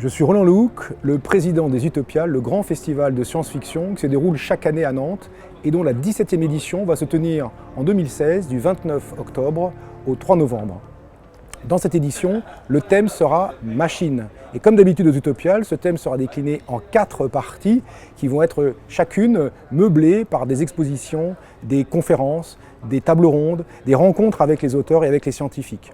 Je suis Roland Lehoucq, le président des Utopiales, le grand festival de science-fiction qui se déroule chaque année à Nantes et dont la 17e édition va se tenir en 2016 du 29 octobre au 3 novembre. Dans cette édition, le thème sera « Machine ». Et comme d'habitude aux Utopiales, ce thème sera décliné en 4 parties qui vont être chacune meublées par des expositions, des conférences, des tables rondes, des rencontres avec les auteurs et avec les scientifiques.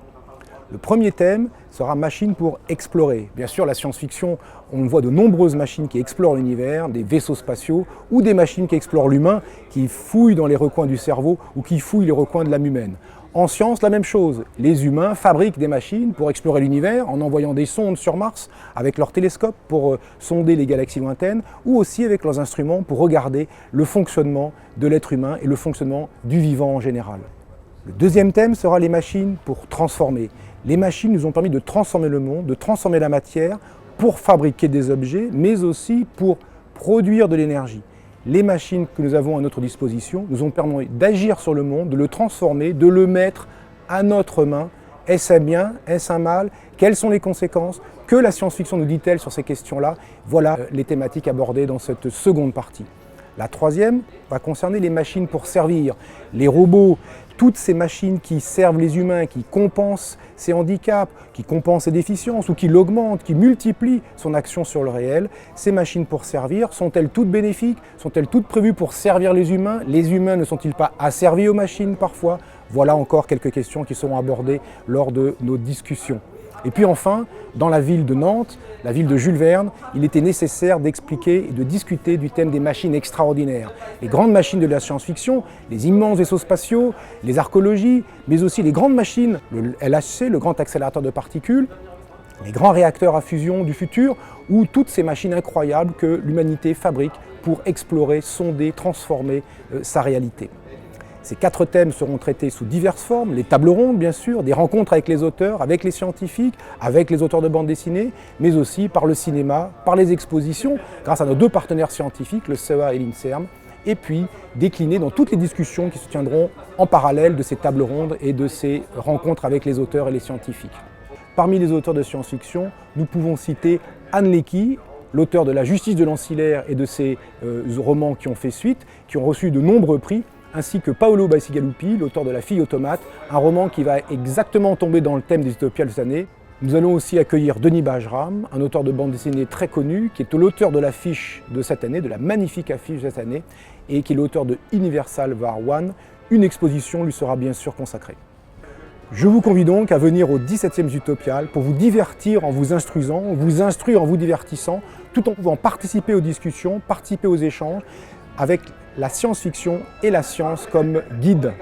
Le premier thème sera machine pour explorer. Bien sûr, la science-fiction, on voit de nombreuses machines qui explorent l'univers, des vaisseaux spatiaux ou des machines qui explorent l'humain, qui fouillent dans les recoins du cerveau ou qui fouillent les recoins de l'âme humaine. En science, la même chose. Les humains fabriquent des machines pour explorer l'univers en envoyant des sondes sur Mars avec leurs télescopes pour sonder les galaxies lointaines ou aussi avec leurs instruments pour regarder le fonctionnement de l'être humain et le fonctionnement du vivant en général. Le deuxième thème sera les machines pour transformer. Les machines nous ont permis de transformer le monde, de transformer la matière pour fabriquer des objets, mais aussi pour produire de l'énergie. Les machines que nous avons à notre disposition nous ont permis d'agir sur le monde, de le transformer, de le mettre à notre main. Est-ce un bien? Est-ce un mal? Quelles sont les conséquences? Que la science-fiction nous dit-elle sur ces questions-là? Voilà les thématiques abordées dans cette seconde partie. La troisième va concerner les machines pour servir, les robots, toutes ces machines qui servent les humains, qui compensent ses handicaps, qui compensent ses déficiences ou qui l'augmentent, qui multiplient son action sur le réel. Ces machines pour servir, sont-elles toutes bénéfiques? Sont-elles toutes prévues pour servir les humains? Les humains ne sont-ils pas asservis aux machines parfois? Voilà encore quelques questions qui seront abordées lors de nos discussions. Et puis enfin, dans la ville de Nantes, la ville de Jules Verne, il était nécessaire d'expliquer et de discuter du thème des machines extraordinaires. Les grandes machines de la science-fiction, les immenses vaisseaux spatiaux, les archéologies, mais aussi les grandes machines, le LHC, le grand accélérateur de particules, les grands réacteurs à fusion du futur, ou toutes ces machines incroyables que l'humanité fabrique pour explorer, sonder, transformer sa réalité. Ces 4 thèmes seront traités sous diverses formes, les tables rondes bien sûr, des rencontres avec les auteurs, avec les scientifiques, avec les auteurs de bande dessinée, mais aussi par le cinéma, par les expositions, grâce à nos 2 partenaires scientifiques, le CEA et l'INSERM, et puis déclinés dans toutes les discussions qui se tiendront en parallèle de ces tables rondes et de ces rencontres avec les auteurs et les scientifiques. Parmi les auteurs de science-fiction, nous pouvons citer Ann Leckie, l'auteur de La Justice de l'ancillaire et de ses romans qui ont fait suite, qui ont reçu de nombreux prix, ainsi que Paolo Bacigalupi, l'auteur de La Fille automate, un roman qui va exactement tomber dans le thème des Utopiales cette année. Nous allons aussi accueillir Denis Bajram, un auteur de bande dessinée très connu, qui est l'auteur de l'affiche de cette année, de la magnifique affiche de cette année, et qui est l'auteur de Universal War One. Une exposition lui sera bien sûr consacrée. Je vous convie donc à venir aux 17e Utopiales pour vous divertir en vous instruisant, vous instruire en vous divertissant, tout en pouvant participer aux discussions, participer aux échanges, avec la science-fiction et la science comme guide.